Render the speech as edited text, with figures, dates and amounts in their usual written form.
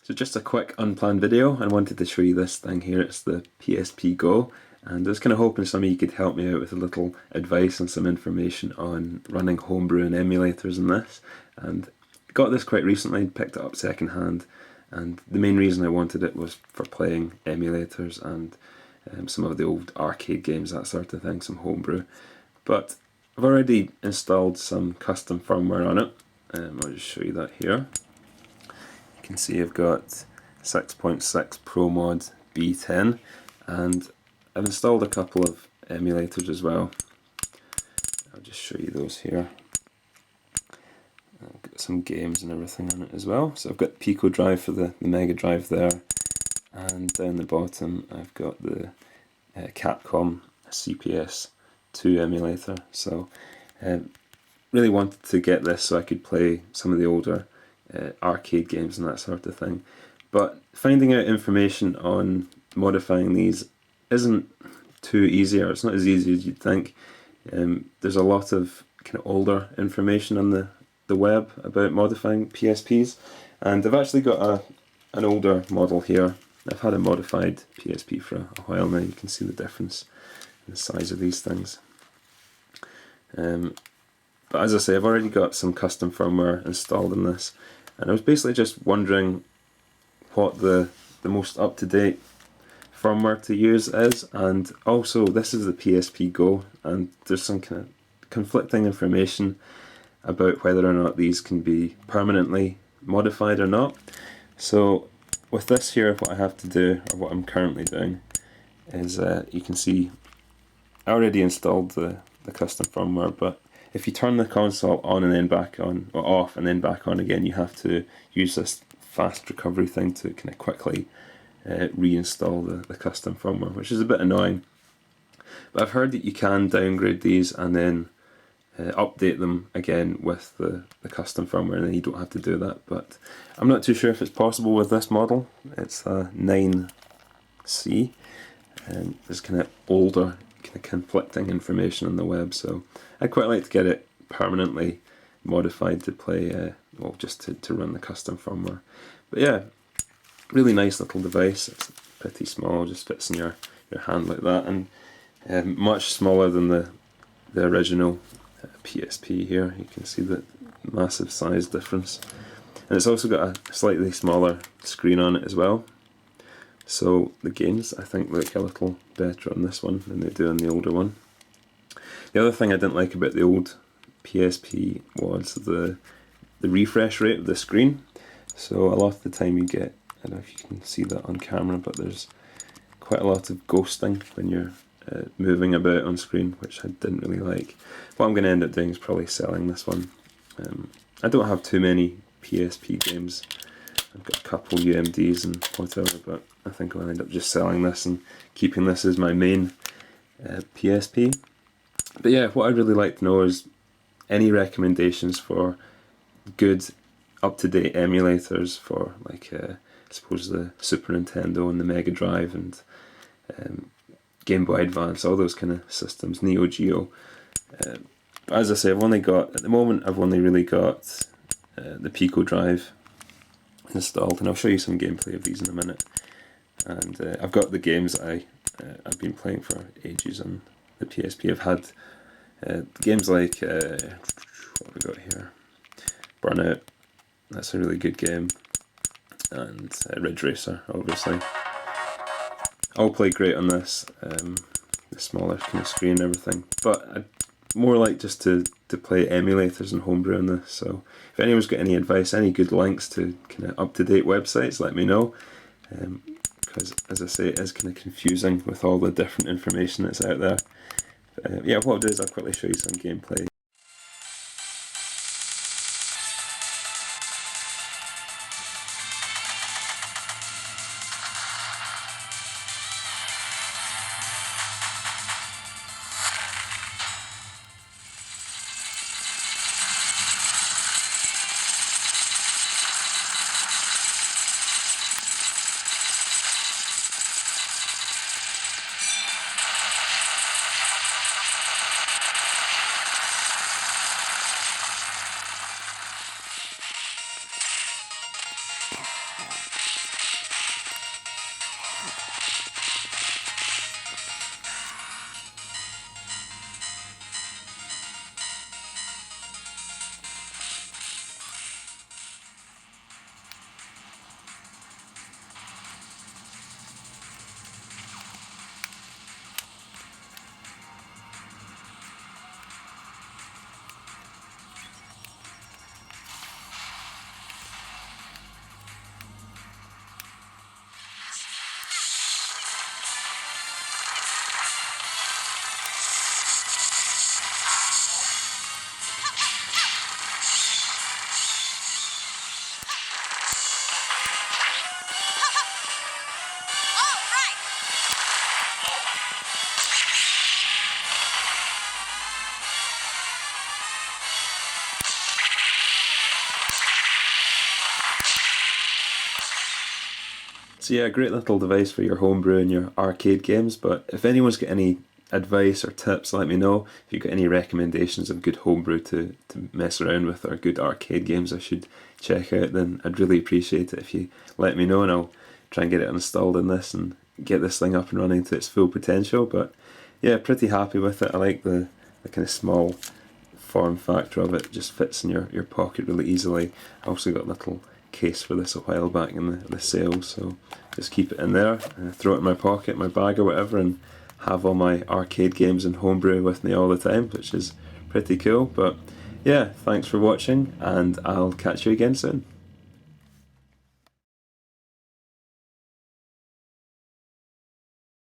So just a quick unplanned video. I wanted to show you this thing here. It's the PSP Go, and I was kind of hoping some of you could help me out with a little advice and some information on running Homebrew and emulators in this. And got this quite recently, picked it up second hand, and the main reason I wanted it was for playing emulators and some of the old arcade games, that sort of thing, some Homebrew. But I've already installed some custom firmware on it. I'll just show you that here. You can see I've got 6.6 Pro Mod B10, and I've installed a couple of emulators as well. I'll just show you those here. I've got some games and everything on it as well. So I've got Pico Drive for the Mega Drive there, and down the bottom I've got the Capcom CPS2 emulator. So really wanted to get this so I could play some of the older arcade games and that sort of thing. But finding out information on modifying these isn't too easy, or it's not as easy as you'd think. There's a lot of kind of older information on the web about modifying PSPs, and I've actually got an older model here. I've had a modified PSP for a while now. You can see the difference in the size of these things. But as I say, I've already got some custom firmware installed in this, and I was basically just wondering what the most up-to-date firmware to use is. And also, this is the PSP Go, and there's some kind of conflicting information about whether or not these can be permanently modified or not. So with this here, what I have to do, or what I'm currently doing, is you can see I already installed the custom firmware, but if you turn the console on and then back on, or off and then back on again, you have to use this fast recovery thing to kind of quickly reinstall the custom firmware, which is a bit annoying. But I've heard that you can downgrade these and then update them again with the custom firmware, and then you don't have to do that. But I'm not too sure if it's possible with this model. It's a 9C, and there's kind of older, kind of conflicting information on the web, so I'd quite like to get it permanently modified to play, well, just to run the custom firmware. But yeah, really nice little device. It's pretty small, just fits in your hand like that, and much smaller than the original PSP here. You can see the massive size difference, and it's also got a slightly smaller screen on it as well. So the games, I think, look a little better on this one than they do on the older one. The other thing I didn't like about the old PSP was the refresh rate of the screen. So a lot of the time you get, I don't know if you can see that on camera, but there's quite a lot of ghosting when you're moving about on screen, which I didn't really like. What I'm going to end up doing is probably selling this one. I don't have too many PSP games. I've got a couple UMDs and whatever, but I think I'll end up just selling this and keeping this as my main PSP. But yeah, what I'd really like to know is any recommendations for good, up-to-date emulators for, like, I suppose the Super Nintendo and the Mega Drive and Game Boy Advance, all those kind of systems, Neo Geo. But as I say, at the moment I've only really got the Pico Drive installed, and I'll show you some gameplay of these in a minute. And I've got the games that I've been playing for ages on the PSP. I've had games like, what have we got here? Burnout, that's a really good game, and Ridge Racer, obviously. All play great on this, the smaller kind of screen and everything, but I'd more like just to play emulators and Homebrew on this. So if anyone's got any advice, any good links to kind of up-to-date websites, let me know, because as I say, it is kind of confusing with all the different information that's out there. Yeah, what I'll do is I'll quickly show you some gameplay. So yeah, a great little device for your homebrew and your arcade games, but if anyone's got any advice or tips, let me know. If you've got any recommendations of good homebrew to mess around with, or good arcade games I should check out, then I'd really appreciate it if you let me know, and I'll try and get it installed in this and get this thing up and running to its full potential. But yeah, pretty happy with it. I like the kind of small form factor of it. It just fits in your pocket really easily. I also got a little case for this a while back in the sale, so just keep it in there, throw it in my pocket, my bag or whatever, and have all my arcade games and homebrew with me all the time, which is pretty cool. But yeah, thanks for watching, and I'll catch you again soon.